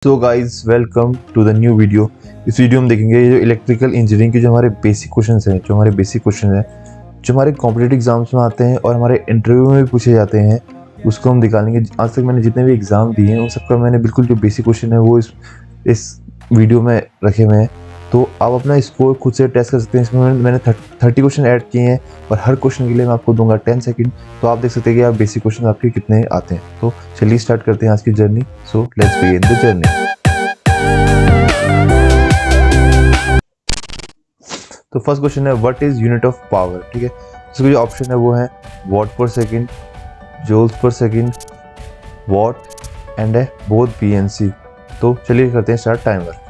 So guys welcome to the new video. इस वीडियो में देखेंगे ये जो इलेक्ट्रिकल इंजीनियरिंग के जो हमारे बेसिक क्वेश्चंस हैं जो हमारे कॉम्पिटिटिव एग्जाम्स में आते हैं और हमारे इंटरव्यू में भी पूछे जाते हैं, उसको हम निकालेंगे। आज तक मैंने जितने भी एग्जाम दिए हैं उन सबका मैंने बिल्कुल जो बेसिक क्वेश्चन है वो इस वीडियो में रखे हुए हैं। तो आप अपना स्कोर खुद से टेस्ट कर सकते हैं। इसमें मैंने 30 क्वेश्चन ऐड किए हैं और हर क्वेश्चन के लिए मैं आपको दूंगा 10 सेकंड। तो आप देख सकते हैं कि आप बेसिक क्वेश्चन आपके कितने आते हैं। तो चलिए स्टार्ट करते हैं आज की journey. So let's begin the journey. तो फर्स्ट क्वेश्चन है what is unit of power. ठीक है, इसका जो ऑप्शन है वो है वॉट पर सेकंड, जूल्स पर सेकंड, वॉट एंड है बोथ PNC। तो चलिए करते हैं स्टार्ट टाइमर।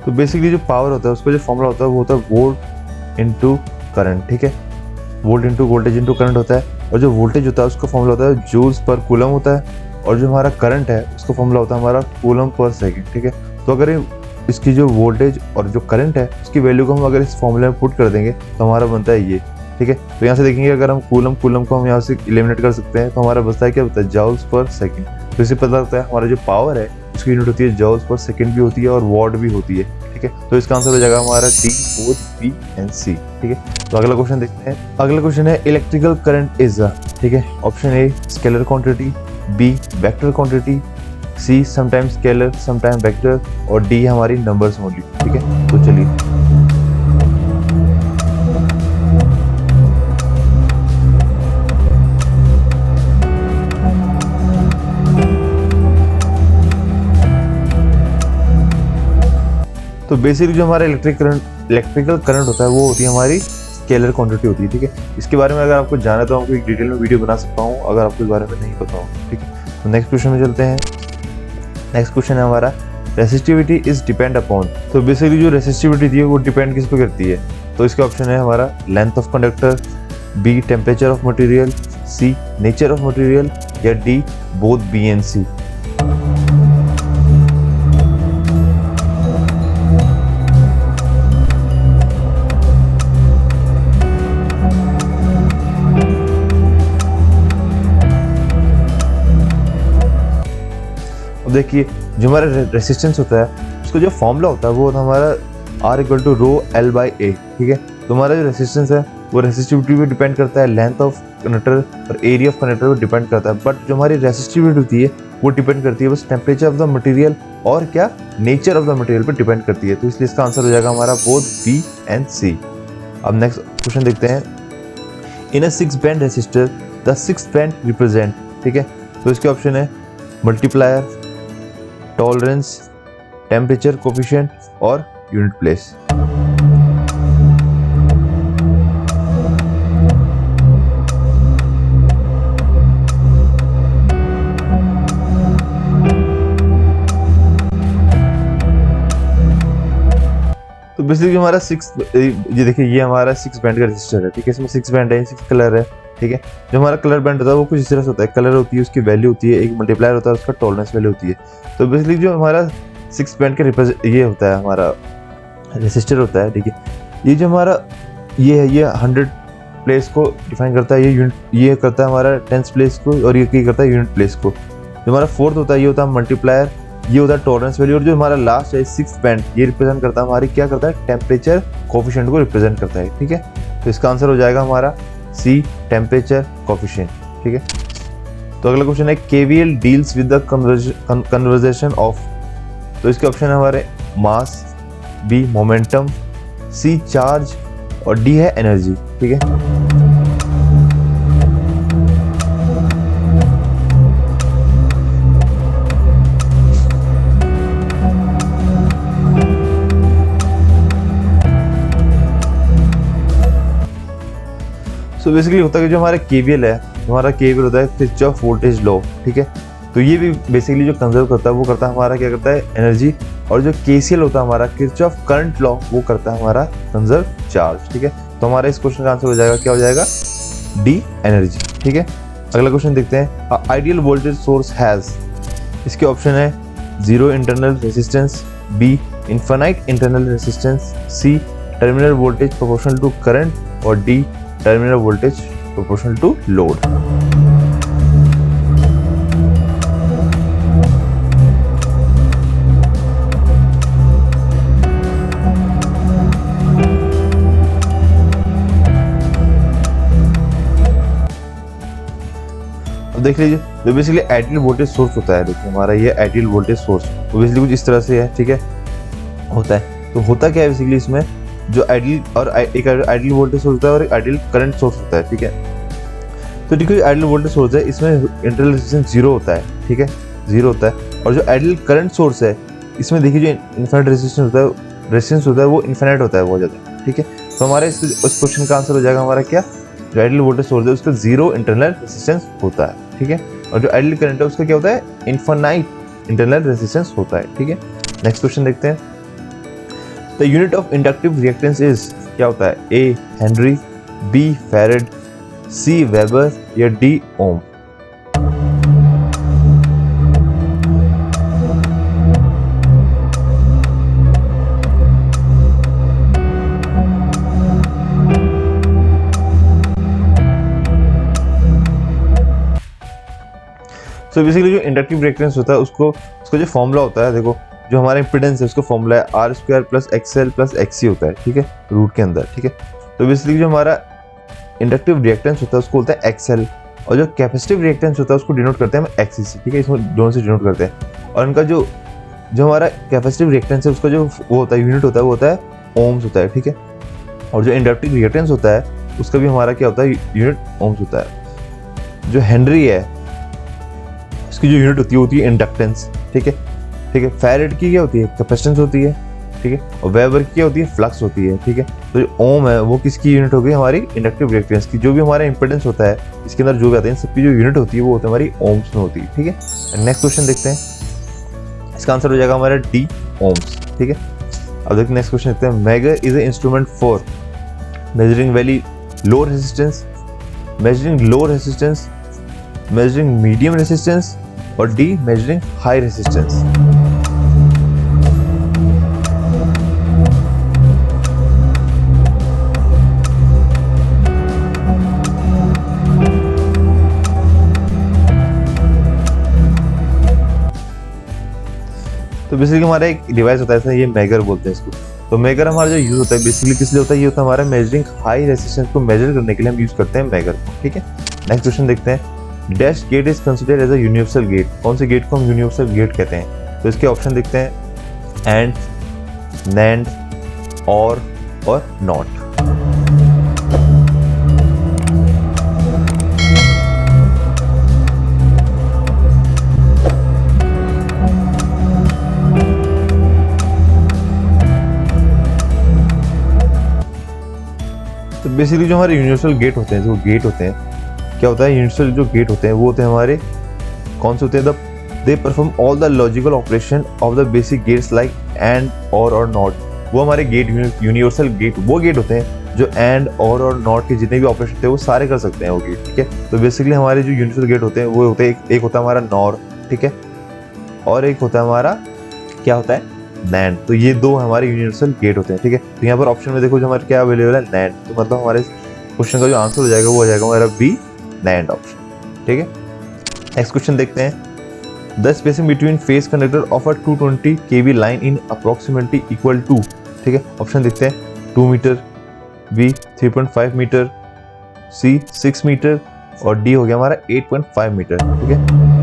तो बेसिकली जो पावर होता है उसका जो फॉर्मूला होता है वो होता है वोल्ट इनटू करंट। ठीक है, volt into voltage into current होता है। और जो वोल्टेज होता है उसका फॉर्मूला होता है जूल्स पर कूलम होता है। और जो हमारा करंट है उसका फॉर्मूला होता है हमारा कूलम पर सेकंड। ठीक है, तो अगर इसकी जो वोल्टेज और जो करंट है उसकी वैल्यू को हम अगर इस फॉर्मूले में पुट कर देंगे तो हमारा बनता है ये। ठीक है, तो यहाँ से देखेंगे अगर हम कूलम को हम यहाँ से एलिमिनेट कर सकते हैं तो हमारा बचता है क्या होता है जूल्स पर सेकंड। तो इससे पता लगता है हमारा जो पावर है उसकी यूनिट होती है जूल्स पर सेकंड भी होती है और वॉट भी होती है। ठीक है, तो इसका आंसर हो जाएगा हमारा D बोथ PNC। ठीक है, तो अगला क्वेश्चन देखते हैं। अगला क्वेश्चन है इलेक्ट्रिकल करंट इज अ। ठीक है, option a scalar quantity, B vector quantity, C sometimes scalar sometime vector और D हमारी नंबर्स ओनली। ठीक है, तो चलिए तो बेसिकली जो हमारा इलेक्ट्रिकल करंट होता है वो होती है हमारी स्केलर क्वांटिटी होती है। ठीक है, इसके बारे में अगर आपको जाना है तो आपको एक डिटेल में वीडियो बना सकता हूँ अगर आपको इस बारे में नहीं पता हो। ठीक है, तो नेक्स्ट क्वेश्चन में चलते हैं। नेक्स्ट क्वेश्चन है हमारा रेसिस्टिविटी इज डिपेंड अपॉन। तो बेसिकली जो रेसिस्टिविटी थी वो डिपेंड किस पे करती है। तो इसका ऑप्शन है हमारा length of conductor, B temperature of material, C nature of material या D both B and C। देखिए जो हमारा रेसिस्टेंस होता है उसका जो फॉर्मूला होता है वो होता है हमारा R equal to rho L by A। ठीक है, तो हमारा जो रेसिस्टेंस है वो रेसिस्टिविटी पे डिपेंड करता है, लेंथ ऑफ कंडक्टर और एरिया ऑफ कंडक्टर पे डिपेंड करता है। बट जो हमारी रेसिस्टिविटी होती है वो डिपेंड करती है बस टेम्परेचर ऑफ द मटेरियल और क्या नेचर ऑफ द मटेरियल पे डिपेंड करती है। तो इसलिए इसका आंसर हो जाएगा हमारा बोथ B and C। अब नेक्स्ट क्वेश्चन देखते हैं। इन अ 6 band resistor the 6 band represent. ठीक है, तो इसके ऑप्शन है मल्टीप्लायर, टॉलरेंस, टेम्परेचर कोफिशिएंट और यूनिट प्लेस। तो बेसिकली हमारा ये देखिए ये हमारा 6 बैंड का रजिस्टर है। ठीक है, इसमें 6 बैंड है, 6 कलर है। ठीक है, जो हमारा कलर बैंड होता है वो कुछ इस तरह से होता है। कलर होती है उसकी वैल्यू होती है, एक मल्टीप्लायर होता है उसका टॉलरेंस वैल्यू होती है। तो बेसिकली जो हमारा 6 बैंड का ये होता है हमारा रेसिस्टर होता है। ठीक है, ये जो हमारा ये है ये 100 प्लेस को डिफाइन करता है, ये यूनिट ये करता है हमारा 10 प्लेस को और ये करता है यूनिट प्लेस को। जो हमारा फोर्थ होता है ये होता है मल्टीप्लायर, ये होता है टॉलरेंस वैल्यू। और जो हमारा लास्ट है 6th बैंड ये रिप्रेजेंट करता है हमारी क्या करता है टेम्परेचर कोफिशिएंट को रिप्रेजेंट करता है। ठीक है, तो इसका आंसर हो जाएगा हमारा C टेम्परेचर कोफिशिएंट। ठीक है, तो अगला क्वेश्चन है KVL deals with the conversation of. तो इसके ऑप्शन है हमारे मास, B मोमेंटम, C चार्ज और D है एनर्जी। ठीक है, तो बेसिकली होता है कि जो हमारा KVL है हमारा KVL होता है किरचॉफ वोल्टेज लॉ। ठीक है, तो ये भी बेसिकली जो कंजर्व करता है वो करता है हमारा क्या करता है एनर्जी। और जो KCL होता है हमारा किरचॉफ करंट लॉ वो करता है हमारा कंजर्व चार्ज। ठीक है, तो हमारा इस क्वेश्चन का आंसर हो जाएगा क्या हो जाएगा D एनर्जी। ठीक है, अगला क्वेश्चन देखते हैं। आइडियल वोल्टेज सोर्स हैज, इसके ऑप्शन है zero internal resistance, B infinite internal resistance, C terminal voltage proportional to current और D terminal voltage proportional to load. देख लीजिए, जो बेसिकली आइडियल वोल्टेज सोर्स होता है, देखिए हमारा ये आइडियल वोल्टेज सोर्स तो बेसिकली कुछ इस तरह से है, ठीक है, होता है। तो होता क्या है बेसिकली इसमें, जो आइडियल और एक आइडियल वोल्टेज सोर्स होता है और एक आइडियल करंट सोर्स होता है, ठीक है। तो देखिए आइडियल वोल्टेज सोर्स है, इसमें इंटरनल रेजिस्टेंस जीरो होता है, ठीक है, जीरो होता है। और जो आइडियल करंट सोर्स है, इसमें देखिए जो इनफाइनाइट रेजिस्टेंस होता है वो इनफाइनाइट होता है बहुत ज़्यादा, ठीक है। तो हमारे इस क्वेश्चन का आंसर हो जाएगा हमारा क्या, जो आइडियल वोल्टेज सोर्स है उसका जीरो इंटरनल रेजिस्टेंस होता है, ठीक है। और जो आइडियल करंट है उसका क्या होता है, इनफाइनाइट इंटरनल रेजिस्टेंस होता है, ठीक है। नेक्स्ट क्वेश्चन देखते हैं। The unit of inductive reactance is, क्या होता है, A Henry, B farad, C weber या डी ओम। तो बेसिकली जो इंडक्टिव रिएक्टेंस होता है उसका जो फॉर्मूला होता है, देखो जो हमारा इंपिडेंस है उसका फॉर्मूला है R square plus XL plus XC होता है, ठीक है, रूट के अंदर, ठीक है। तो बेसिकली जो हमारा इंडक्टिव रिएक्टेंस होता है उसको बोलते हैं एक्सएल, और जो कैपेसिटिव रिएक्टेंस होता है उसको डिनोट करते हैं हम एक्सीसी, ठीक है, इसमें दोनों से डिनोट करते हैं। और इनका जो हमारा कैपेसिटिव रिएक्टेंस है उसका जो वो होता है यूनिट होता है वो होता है ओम्स होता है, ठीक है। और जो इंडक्टिव रिएक्टेंस होता है उसका भी हमारा क्या होता है, यूनिट ओम्स होता है। जो हेनरी है इसकी जो यूनिट होती है इंडक्टेंस, ठीक है, ठीक है। फैरेड की क्या होती है, कैपेसिटेंस होती है, ठीक है। और वेबर की क्या होती है, फ्लक्स होती है, ठीक है। तो जो ओम है वो किसकी यूनिट होगी, हमारी इंडक्टिव रिएक्टेंस की। जो भी हमारा इंपिडेंस होता है इसके अंदर जो भी आते हैं सबकी जो यूनिट होती है वो होती है हमारी ओम्स में होती है, ठीक है। नेक्स्ट क्वेश्चन देखते हैं, इसका आंसर हो जाएगा हमारा डी ओम्स, ठीक है। अब देखिए नेक्स्ट क्वेश्चन देखते हैं। Megger is a instrument for measuring very low resistance, measuring low resistance, measuring medium resistance और डी मेजरिंग हाई रेजिस्टेंस। तो बेसिकली हमारा एक डिवाइस होता है, ये मेगर बोलते हैं इसको। तो मेगर हमारा जो यूज होता है बेसिकली किस लिए होता है, ये होता है हमारा मेजरिंग हाई रेजिस्टेंस को मेजर करने के लिए हम यूज करते हैं मेगर को, ठीक है। नेक्स्ट क्वेश्चन देखते हैं। Dash gate is considered as a universal gate, कौन से गेट को हम यूनिवर्सल गेट कहते हैं। तो इसके ऑप्शन देखते हैं, एंड, नैंड, और नॉट। तो बेसिकली जो हमारे यूनिवर्सल गेट होते हैं, जो गेट होते हैं, क्या होता है, यूनिवर्सल जो गेट होते हैं वो होते हैं हमारे कौन से होते हैं, they perform all the logical operation of the basic gates like and, और नॉट। वो हमारे गेट यूनिवर्सल गेट वो गेट होते हैं जो एंड, और नॉट के जितने भी ऑपरेशन थे वो सारे कर सकते हैं वो गेट, ठीक है। तो बेसिकली हमारे जो यूनिवर्सल गेट होते हैं वो होते हैं, एक होता है हमारा नॉर, ठीक है, और एक होता है हमारा क्या होता है, नैंड। तो ये दो हमारे यूनिवर्सल गेट होते हैं, ठीक है। तो यहाँ पर ऑप्शन में देखो जो हमारे क्या अवेलेबल है, नैंड। तो मतलब हमारे क्वेश्चन का जो आंसर हो जाएगा वो हो जाएगा हमारा बी, नैंड ऑप्शन, ठीक है। नेक्स्ट क्वेश्चन देखते हैं। The spacing between phase conductor of a 220 kV line in approximately equal to, ठीक है। ऑप्शन देखते हैं, 2 metre, B 3.5 metre, C 6 metre और डी हो गया हमारा 8.5 मीटर, ठीक है।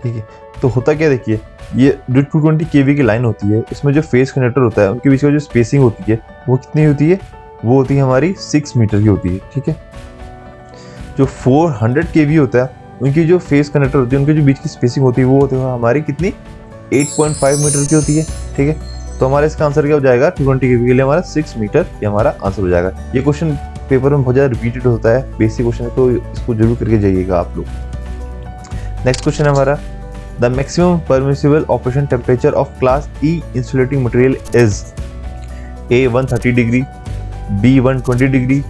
ठीक है, तो होता क्या, देखिए ये जो 220 kV की लाइन होती है इसमें जो फेस कनेक्टर होता है उनके बीच का जो स्पेसिंग होती है वो कितनी होती है, वो होती है हमारी 6 मीटर की होती है, ठीक है। जो 400 kV होता है उनकी जो फेस कनेक्टर होती है उनके जो बीच की स्पेसिंग होती है वो होती है हमारी कितनी, 8.5 मीटर की होती है, ठीक है। तो हमारा इसका आंसर क्या हो जाएगा, 220 kV के लिए हमारा 6 मीटर ये हमारा आंसर हो जाएगा। ये क्वेश्चन पेपर में बहुत ज़्यादा रिपीटेड होता है, बेसिक क्वेश्चन है, तो इसको जरूर करके जाइएगा आप लोग। नेक्स्ट क्वेश्चन है हमारा, the maximum permissible operation temperature of class E insulating material is A 130 degree, B 120 degree,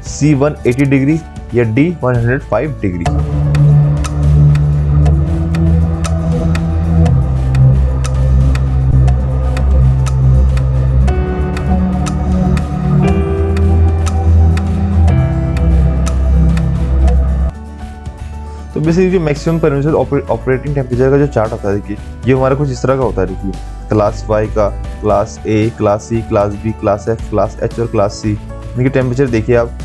C 180 degree या डी 105 डिग्री। तो बेसिकली जो मैक्सिमम परमिसिबल ऑपरेटिंग टेम्परेचर का जो चार्ट होता है, देखिए ये हमारा कुछ इस तरह का होता है। देखिए क्लास वाई का, class A, class C, class B, class F, class H और क्लास सी, इनके टेम्परेचर देखिए आप।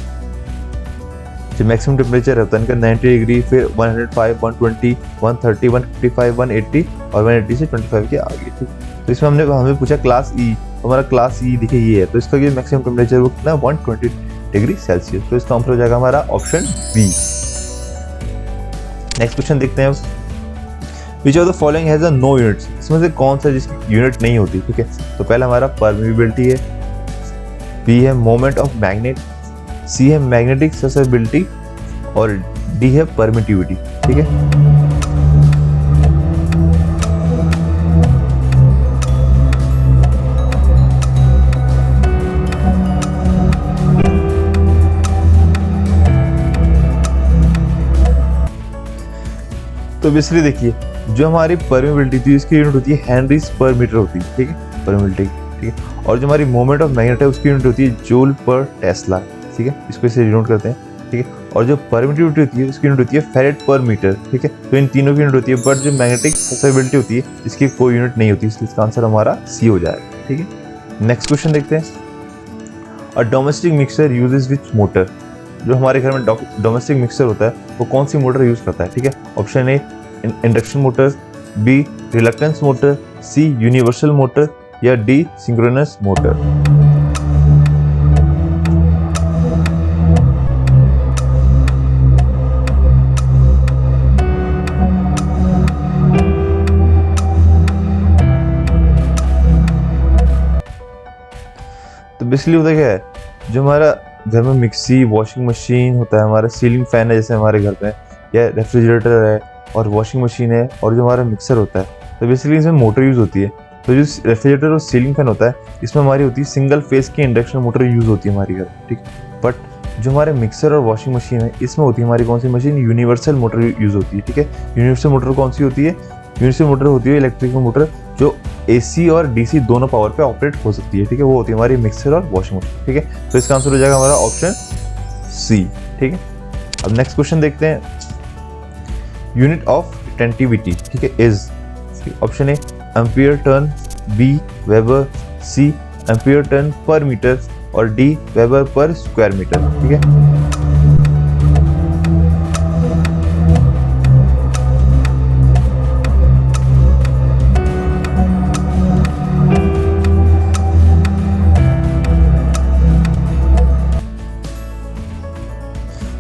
जो मैक्सिमम टेम्परेचर होता है इनका 90 डिग्री, फिर 105, 120, 130, 155, 180 और 180 से 25 के आगे। ठीक, तो इसमें हमें पूछा क्लास ई, हमारा क्लास ई देखिए ये है, तो इसका जो मैक्सिमम टेम्परेचर वो कितना है 120 डिग्री सेल्सियस। तो इसका आंसर हो जाएगा हमारा ऑप्शन बी। नेक्स्ट क्वेश्चन देखते हैं। Which of the following has a no units, इसमें से कौन सा जिसकी यूनिट नहीं होती। ठीक है, तो पहला हमारा परमिबिलिटी है, बी है मोमेंट ऑफ मैग्नेट, सी है मैग्नेटिक ससेबिलिटी और डी है परमिटिविटी। ठीक है, तो बेसिकली देखिए जो हमारी परमिबिलिटी थी इसकी यूनिट होती है हेनरीज पर मीटर होती है। ठीक है, परमिबिलिटी। ठीक है, और जो हमारी मोमेंट ऑफ मैग्नेट है उसकी यूनिट होती है जूल पर टेस्ला। ठीक है, इसको इसे डिनोट करते हैं। ठीक है, और जो परमिटिविटी होती है उसकी यूनिट होती है फेरेड पर मीटर। ठीक है, तो इन तीनों की यूनिट होती है, बट जो मैग्नेटिक ससेबिलिटी होती है इसकी कोई यूनिट नहीं होती, इसलिए इसका आंसर हमारा सी हो जाएगा। ठीक है, नेक्स्ट क्वेश्चन देखते हैं। A domestic mixer uses which motor, जो हमारे घर में डोमेस्टिक मिक्सर होता है वो कौन सी मोटर यूज करता है। ठीक है, option A induction motor, B reluctance motor, C universal motor या डी सिंक्रोनस मोटर। तो बेसिकली होता क्या है, जो हमारा घर में मिक्सी, वॉशिंग मशीन होता है, हमारा सीलिंग फैन है जैसे हमारे घर पे, या रेफ्रिजरेटर है और वॉशिंग मशीन है और जो हमारा मिक्सर होता है, तो बेसिकली इसमें मोटर यूज़ होती है। तो जो रेफ्रिजरेटर और सीलिंग फैन होता है इसमें हमारी होती है सिंगल फेस की इंडक्शन मोटर यूज़ होती है हमारी घर। ठीक, बट जो हमारे मिक्सर और वॉशिंग मशीन है इसमें होती है हमारी कौन सी मशीन, यूनिवर्सल मोटर यूज़ होती है। ठीक है, यूनिवर्सल मोटर कौन सी होती है, यूनिवर्सल मोटर होती है इलेक्ट्रिकल मोटर जो AC और DC दोनों पावर पे ऑपरेट हो सकती है। ठीक है, वो होती है हमारी मिक्सर और वॉशिंग मशीन। ठीक है, तो इसका आंसर हो जाएगा हमारा ऑप्शन सी। ठीक है, अब नेक्स्ट क्वेश्चन देखते हैं। यूनिट ऑफ रिटेंटिविटी, ठीक है, is, option A ampere turn, B weber, C ampere turn पर मीटर और डी वेबर पर स्क्वायर मीटर। ठीक है,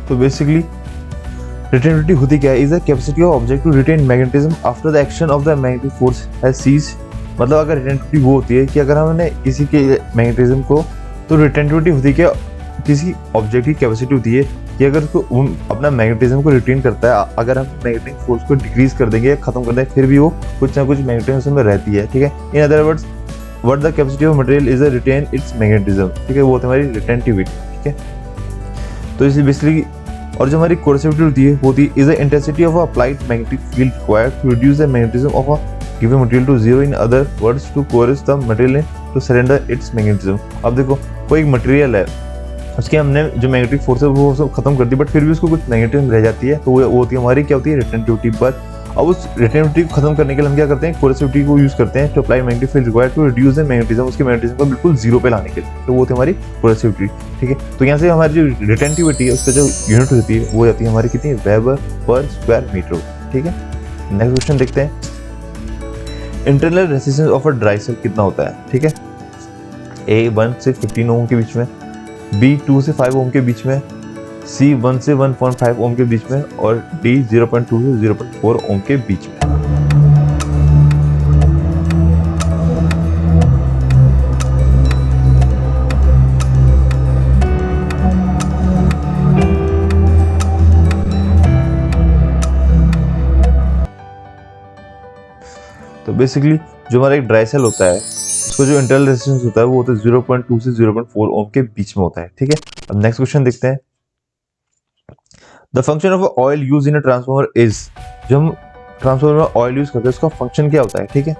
तो बेसिकली रिटेंटिविटी होती क्या है, is the capacity of object to retain magnetism after the action of the magnetic force has ceased. मतलब अगर रिटेंटिविटी वो होती है कि अगर हमने किसी के मैग्नेटिज्म को, तो रिटेंटिविटी होती क्या, किसी ऑब्जेक्ट की कैपेसिटी होती है कि अगर उसको अपना मैग्नेटिज्म को रिटेन करता है, अगर हम मैग्नेटिक फोर्स को डिक्रीज कर देंगे या खत्म कर देंगे फिर भी वो कुछ ना कुछ मैग्नेटिज्म में रहती है। ठीक है, in other words what the capacity of material is retain its magnetism. ठीक है, वो होती है हमारी रिटेंटिविटी। ठीक है, तो इसलिए बेसिकली, और जो हमारी कोर्सिविटी होती है वो होती है is the intensity of applied magnetic field required to reduce the magnetism of a given material to zero, in other words to coerce the material to surrender its magnetism. अब देखो कोई एक मटेरियल है, उसके हमने जो मैग्नेटिक फोर्स है वो सब खत्म कर दी, बट फिर भी उसको कुछ मैग्नेटिज्म रह जाती है, तो वो होती है हमारी क्या होती है, रिटेंटिविटी। पर अब उस रिटेंटिविटी को खत्म करने के लिए हम क्या करते हैं, कोर्सिविटी को यूज करते हैं to apply magnetic field required to reduce the magnetism, उसके मैग्नेटिज्म को बिल्कुल जीरो पे लाने के लिए, तो वो होती है हमारी कोर्सिविटी। ठीक है, तो यहाँ से हमारी जो रिटेंटिविटी है उसका जो यूनिट होती है वो जाती है हमारी कितनी, वेबर पर स्क्वायर मीटर। ठीक है, नेक्स्ट क्वेश्चन देखते हैं। Internal resistance of a dry cell कितना होता है। ठीक है, ए 1 से 15 ओम के बीच में, बी 2 से 5 ओम के बीच में, सी 1 से 1.5 ओम के बीच में और डी 0.2 से 0.4 ओम के बीच में। बेसिकली जो हमारा एक ड्राई सेल होता है उसको जो इंटरनल रेजिस्टेंस होता है वो होता है 0.2 से 0.4 ओम के बीच में होता है, ठीक है। अब नेक्स्ट क्वेश्चन देखते हैं। The function of oil use in a transformer is, जो हम ट्रांसफार्मर में ऑयल यूज करते हैं उसका फंक्शन क्या होता है, ठीक है।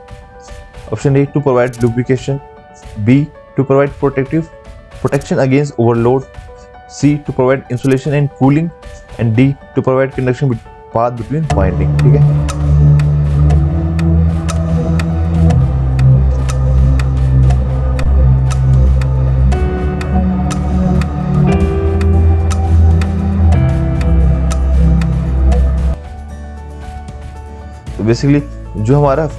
Option A to provide lubrication, B to provide protection against overload, C to provide insulation and cooling, and D to provide conduction path between winding, ठीक है। तो बेसिकली जो हमारा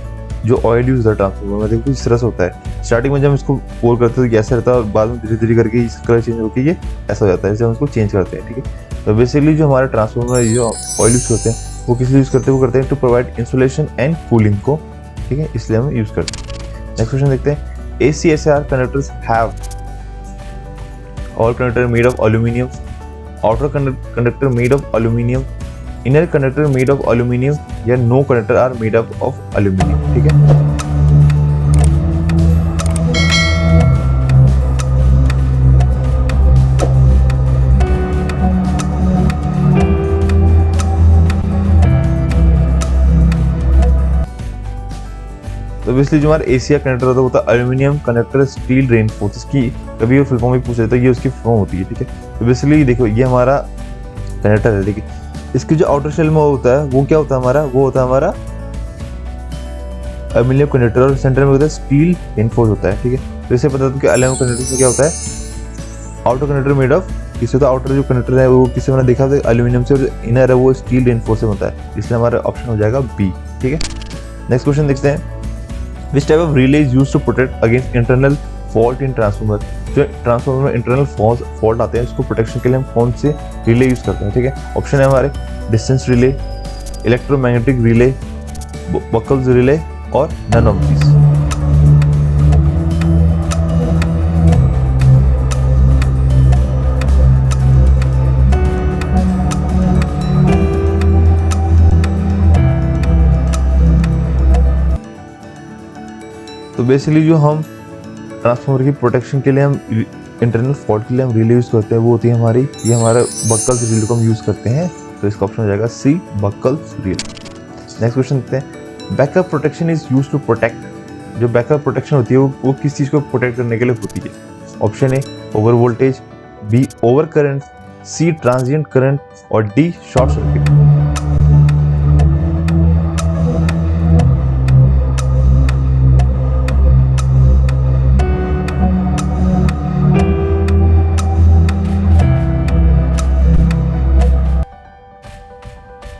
जो ऑयल यूज होता है ट्रांसफार्मर में, देखो इस तरह से होता है। स्टार्टिंग में जब हम इसको पोर करते हैं तो ऐसा रहता है और बाद में धीरे धीरे करके इसका कलर चेंज होकर ये ऐसा हो जाता है, जब हम इसको चेंज करते हैं, ठीक है। तो बेसिकली जो हमारे ट्रांसफार्मर में जो ऑयल यूज करते हैं वो किस लिए यूज करते हैं, वो करते हैं to provide insulation and cooling को, ठीक है, इसलिए हम यूज करते हैं। नेक्स्ट क्वेश्चन देखते हैं। ACSR conductors have all conductor made of aluminium, outer conductor made of aluminium, inner conductor made of aluminium, या no conductor are made up of aluminium, ठीक है। तो बेसिकली जो हमारा एशिया कंडक्टर होता है वो होता है एल्यूमिनियम कंडक्टर स्टील रेनफोर्स, इसकी कभी वो फुल फॉर्म भी पूछ लेता है, ये उसकी फॉर्म होती है, ठीक है। तो बेसिकली देखो ये हमारा कंडक्टर है, देखिए इसकी जो आउटर शेल में होता है वो क्या होता है हमारा, वो होता है हमारा एल्यूमिनियम कंडक्टर, और सेंटर में होता है स्टील रेनफोर्स होता है, ठीक है। तो इससे पता है कि एल्यूमिनियम कंडक्टर में क्या होता है, आउटर कंडक्टर मेड ऑफ किससे, तो आउटर जो कंडक्टर है वो किससे मैंने देखा था एल्यूमिनियम से, और इनर है वो स्टील रेनफोर्स से होता है, इसलिए हमारा ऑप्शन हो जाएगा बी, ठीक है। नेक्स्ट क्वेश्चन देखते हैं। Which type of relay is used to protect against internal fault in transformer, जो ट्रांसफार्मर में इंटरनल फॉल्ट आते हैं उसको प्रोटेक्शन के लिए हम कौन से रिले यूज करते हैं, ठीक है। ऑप्शन है हमारे distance relay, electromagnetic relay, buckles relay, और नन ऑफ दिस। तो बेसिकली जो हम ट्रांसफार्मर की प्रोटेक्शन के लिए हम इंटरनल फॉल्ट के लिए हम रिले यूज करते हैं वो होती है हमारी, ये हमारा बकल्स रिले को हम यूज करते हैं, तो इसका ऑप्शन हो जाएगा C, Buchholz relay. Next question देखते हैं। Backup protection is used to protect, जो बैकअप प्रोटेक्शन होती है वो किस चीज को प्रोटेक्ट करने के लिए होती है। Option A over voltage, B over current, C transient current, और डी शॉर्ट सर्किट।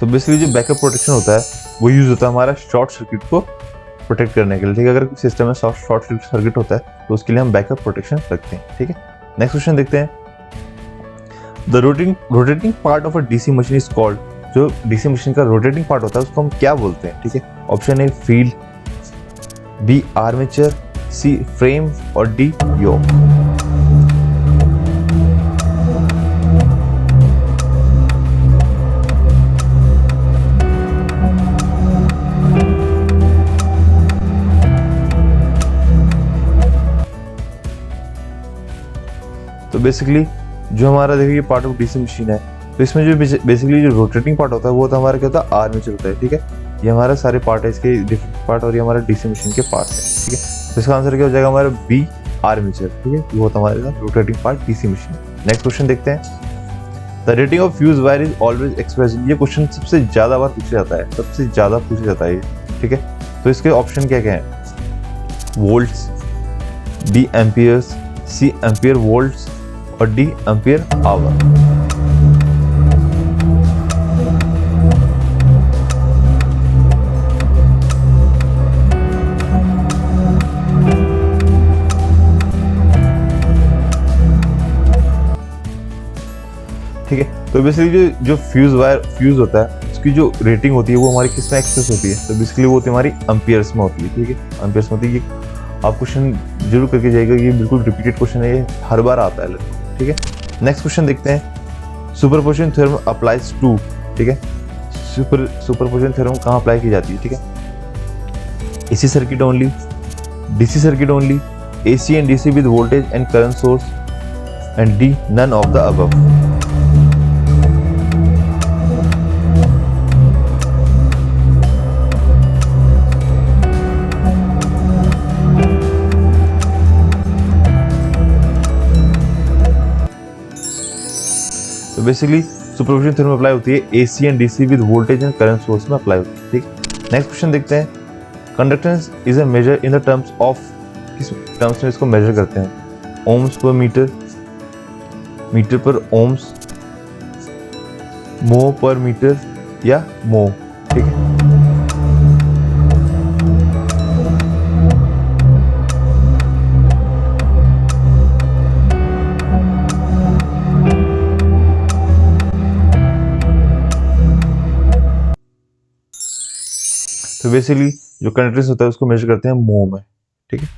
तो बेसिकली जो बैकअप प्रोटेक्शन होता है वो यूज होता है हमारा शॉर्ट सर्किट को प्रोटेक्ट करने के लिए, ठीक है। अगर सिस्टम में शॉर्ट सर्किट होता है तो उसके लिए हम बैकअप प्रोटेक्शन रखते हैं, ठीक है। नेक्स्ट क्वेश्चन देखते हैं। The rotating part of a DC machine is called, जो डीसी मशीन का रोटेटिंग पार्ट होता है उसको हम क्या बोलते हैं, ठीक है। Option A field, B armature, C frame, और डी योक। तो बेसिकली जो हमारा देखिए पार्ट ऑफ डीसी मशीन है, तो इसमें जो बेसिकली जो रोटेटिंग पार्ट होता है वो तो हमारा क्या होता है आर्मेचर होता है, ठीक है। ये हमारे सारे पार्ट है इसके डिफरेंट पार्ट, और ये हमारा डीसी मशीन के पार्ट है, ठीक है। तो इसका आंसर क्या हो जाएगा हमारा बी, आर्मेचर, ठीक है। वो होता है हमारे rotating part DC machine. Next question देखते हैं। The rating of fuse wire is always express, ये क्वेश्चन सबसे ज्यादा बार पूछा जाता है, सबसे ज्यादा पूछा जाता है, ठीक है। तो इसके ऑप्शन क्या क्या है, वोल्ट्स, बी एम्पियर्स, सी एम्पियर वोल्ट्स, और डी एम्पियर आवर। ठीक है। तो बेसिकली जो फ्यूज होता है उसकी जो रेटिंग होती है वो हमारी किस में एक्सप्रेस होती है, तो बेसिकली वो होती है हमारी एम्पियर्स में होती है, ठीक है। एम्पियर्स में होती है। आप क्वेश्चन जरूर करके जाएगा, ये बिल्कुल रिपीटेड क्वेश्चन है, ये हर बार आता है, ठीक है। नेक्स्ट क्वेश्चन देखते हैं। सुपरपोजिशन थ्योरम अप्लाइज टू, ठीक है। सुपरपोजिशन थ्योरम कहाँ अप्लाई की जाती है, ठीक है। AC circuit only, DC circuit only, AC and DC with voltage and current source, and D, none of the above. तो बेसिकली सुपरपोजिशन थ्योरम अप्लाई होती है AC and DC with voltage and current source में apply होती है। ठीक, next question देखते हैं। Conductance is a measure in the terms of, किस टर्म्स में इसको मेजर करते हैं? ओम्स पर मीटर, मीटर पर ओम्स, मो पर मीटर या मो। ठीक है, तो बेसिकली जो कंडक्टेंस होता है उसको मेजर करते हैं मो में। ठीक है,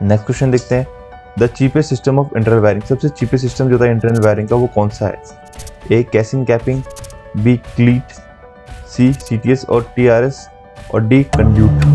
नेक्स्ट क्वेश्चन देखते हैं। The cheapest system of internal wiring, सबसे चीपेस्ट सिस्टम जो होता है इंटरनल वायरिंग का वो कौन सा है? ए कैसिंग कैपिंग, बी क्लीट, सी CTS और TRS और डी कंड्यूट।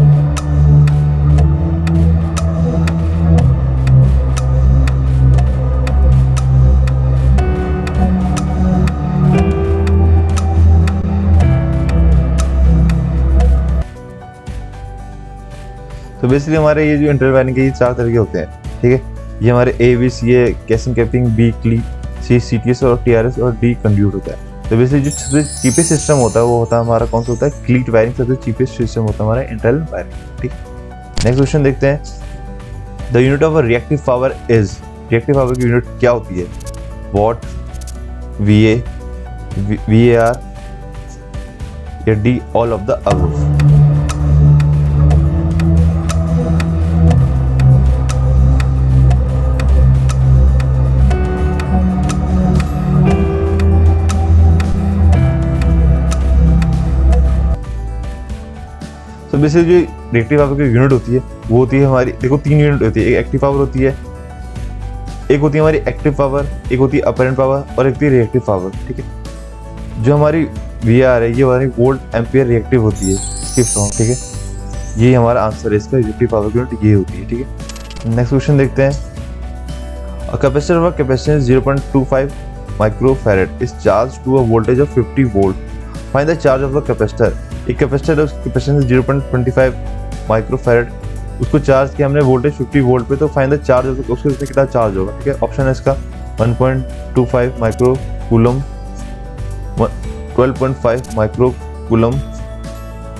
तो बेसिकली हमारे ये जो इंटरनल वायरिंग के ये 4 तरह के होते हैं। ठीक है, ये हमारे ABC है कैसिंग कैपिंग, बी क्लीट, सी CTS और TRS और डी कंड्यूट होता है। तो बेसिकली जो सबसे चीपेस्ट सिस्टम होता है वो होता है हमारा कौन सा होता है? क्लीट वायरिंग सबसे चीपेस्ट सिस्टम होता है हमारा इंटरनल वायरिंग। ठीक, नेक्स्ट क्वेश्चन देखते हैं। The unit of reactive power is, reactive power की यूनिट क्या होती है? वॉट, VA, VAR या D all of the above. तो बेसिकली जो रिएक्टिव पावर की यूनिट होती है वो होती है हमारी, देखो 3 यूनिट होती है। एक एक्टिव पावर होती है, एक होती है हमारी एक्टिव पावर, एक होती है अपरेंट पावर और एक होती है रिएक्टिव पावर। ठीक है, जो हमारी VAR है ये हमारी वोल्ट एम्पियर रिएक्टिव होती है इसकी फॉर्म। ठीक है, ये हमारा आंसर है इसका, रिएक्टिव पावर की यूनिट ये होती है। ठीक है, नेक्स्ट क्वेश्चन देखते हैं। A capacitor of capacitance 0.25 microfarad is charge to a voltage of 50 volt, find the charge of the capacitor. एक कैपेसिटर है, उसकी कैपेसिटेंस 0.25 माइक्रोफैरड, उसको चार्ज किया हमने वोल्टेज 50 वोल्ट पे, तो फाइंड द चार्ज ऑफ उसके उसमें कितना चार्ज होगा। ठीक है, ऑप्शन है इसका 1.25 micro coulomb, 12.5 micro coulomb,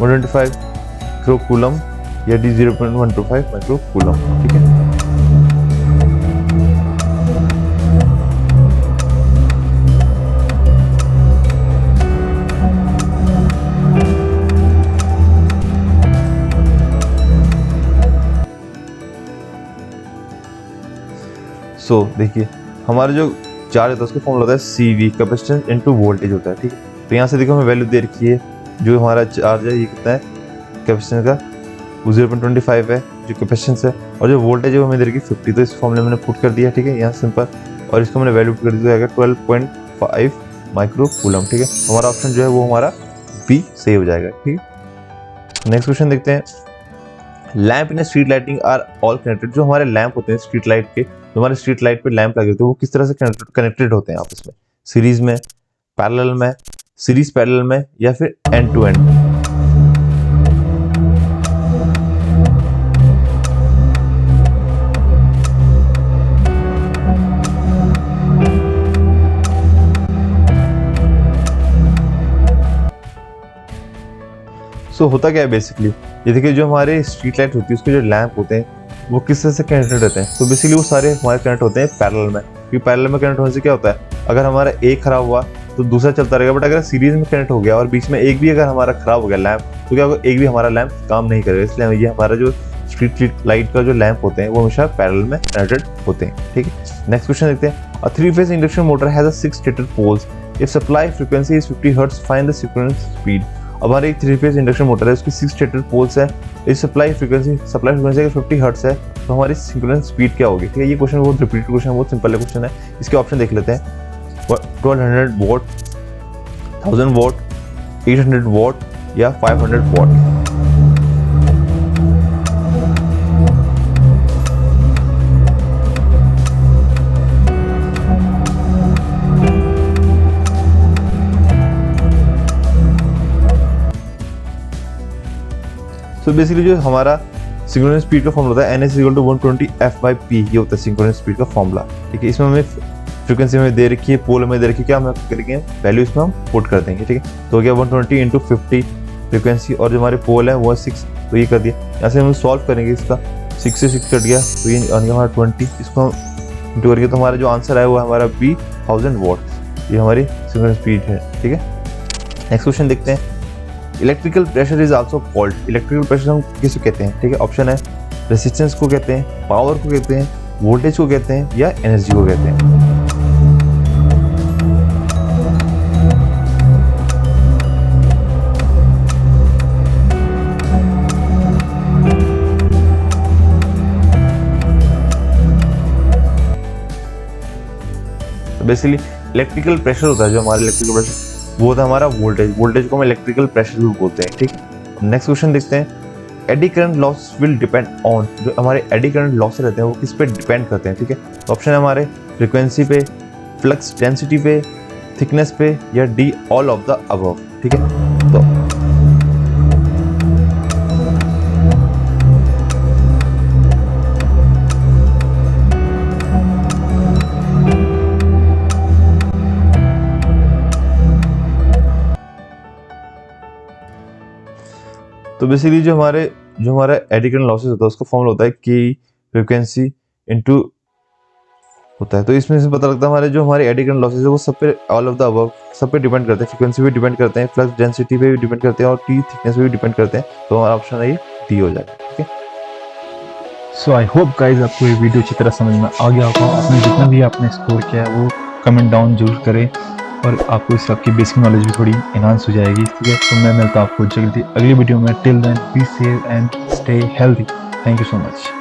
125 micro coulomb या डी 0.125 माइक्रो कूलम। ठीक है, सो देखिए हमारा जो चार्ज होता है उसका फॉर्मूला होता है CV, कैपेसिटेंस इनटू वोल्टेज होता है। ठीक है, तो यहाँ से देखो हमें वैल्यू दे रखी है, जो हमारा चार्ज है ये कितना है कैपेसिटेंस का, वो 0.25 है जो कैपेसिटेंस है, और जो वोल्टेज है वो हमें दे रखी 50। तो इस फॉर्मूले मैंने पुट कर दिया। ठीक है, यहाँ सिंपल, और इसको मैंने वैल्यू पुट कर दी तो आएगा 12.5 माइक्रो कूलम। ठीक है, हमारा ऑप्शन जो है वो हमारा बी सही हो जाएगा। ठीक है, नेक्स्ट क्वेश्चन देखते हैं। Lamp in street lighting are all connected, जो हमारे लैंप होते हैं स्ट्रीट लाइट के, जो हमारे स्ट्रीट लाइट पे लैंप लगे होते हैं वो किस तरह से कनेक्टेड होते हैं आपस में? सीरीज में, पैरेलल में, सीरीज पैरेलल में या फिर एंड टू एंड? सो होता क्या है बेसिकली, ये देखिए जो हमारे स्ट्रीट लाइट होती है उसके जो लैंप होते हैं वो किस तरह से कनेक्टेड रहते हैं? तो बेसिकली वो सारे हमारे कनेक्ट होते हैं पैरेलल में, क्योंकि पैरेलल में कनेक्ट होने से क्या होता है, अगर हमारा एक खराब हुआ तो दूसरा चलता रहेगा, बट अगर सीरीज में कनेक्ट हो गया और बीच में एक भी अगर हमारा खराब हो गया लैंप, तो क्या होगा, एक भी हमारा लैंप काम नहीं करेगा। इसलिए ये हमारा जो स्ट्रीट लाइट का जो लैंप होते हैं वो हमेशा पैरेलल में कनेक्टेड होते हैं। ठीक है, नेक्स्ट क्वेश्चन देखते हैं। अ 3-फेज induction motor has a 6 stator poles, if supply frequency is 50 hertz, find the sequence speed. हमारे एक 3-फेज इंडक्शन मोटर है, उसकी 6 स्टेटर पोल्स है, इस सप्लाई फ्रीक्वेंसी अगर 50 हर्ट्ज है तो हमारी सिंक्रोनस स्पीड क्या होगी? ठीक है, ये क्वेश्चन बहुत रिपीटेड क्वेश्चन है, बहुत सिंपल क्वेश्चन है। इसके ऑप्शन देख लेते हैं। 1200 वॉट, 1000 वॉट, 800 वॉट या 500 वॉट। तो बेसिकली जो हमारा सिंक्रोनस स्पीड का फॉर्मूला होता है NS = 120 f/p, ये होता है सिंक्रोनस स्पीड का फॉर्मूला। ठीक है, इसमें हमें फ्रीक्वेंसी में दे रखी है, पोल में दे रखी है, क्या हम करेंगे वैल्यू इसमें हम पुट कर देंगे। ठीक है, तो हो गया 120 × 50 फ्रीक्वेंसी, और जो हमारे पोल है वो 6, तो ये कर दिया। यहाँ से हम सॉल्व करेंगे, इसका 6 से 6 कट गया, तो ये आ गया हमारा 20, इसको हम इंटू करेंगे तो हमारा जो आंसर है वो हमारा B 1000 वॉट, ये हमारी सिंक्रोनस स्पीड है। ठीक है, नेक्स्ट क्वेश्चन देखते हैं। Electrical pressure is also called, electrical pressure हम किसे कहते हैं? ठीक है, ऑप्शन है रेजिस्टेंस को कहते हैं, पावर को कहते हैं, वोल्टेज को कहते हैं, या एनर्जी को कहते हैं। तो बेसिकली इलेक्ट्रिकल प्रेशर होता है, जो हमारा इलेक्ट्रिकल प्रेशर वो होता है हमारा वोल्टेज, वोल्टेज को हम इलेक्ट्रिकल प्रेशर भी बोलते हैं। ठीक, नेक्स्ट क्वेश्चन देखते हैं। Eddy current loss will depend on, जो हमारे एडी करंट लॉस रहते हैं वो किस पे डिपेंड करते हैं? ठीक है, तो ऑप्शन है हमारे फ्रीक्वेंसी पे, फ्लक्स डेंसिटी पे, थिकनेस पे, या D all of the above. ठीक है, तो बेसिकली जो हमारा एडी करंट लॉसेस होता है उसका फॉर्मूला होता है कि फ्रीक्वेंसी इनटू होता है। तो इसमें से पता लगता है हमारे एडी करंट लॉसेस है वो सब पे ऑल ऑफ द अबव सब पे डिपेंड करते हैं, फ्रीक्वेंसी पे डिपेंड करते हैं, फ्लक्स डेंसिटी पे भी डिपेंड करते हैं, और टी थिकनेस पे भी डिपेंड करते हैं। तो हमारा ऑप्शन है ये डी हो जाएगा। ठीक है, सो आई होप गाइज आपको ये वीडियो अच्छी तरह समझ में आ गया होगा। आपने जितना भी आपने स्कोर किया है वो कमेंट डाउन जरूर करें, और आपको इस आपकी बेसिक नॉलेज भी थोड़ी इन्हांस हो जाएगी। ठीक है, तो मैं मिलता हूँ आपको जल्दी अगली वीडियो में। Till then be safe and stay healthy. Thank you so much.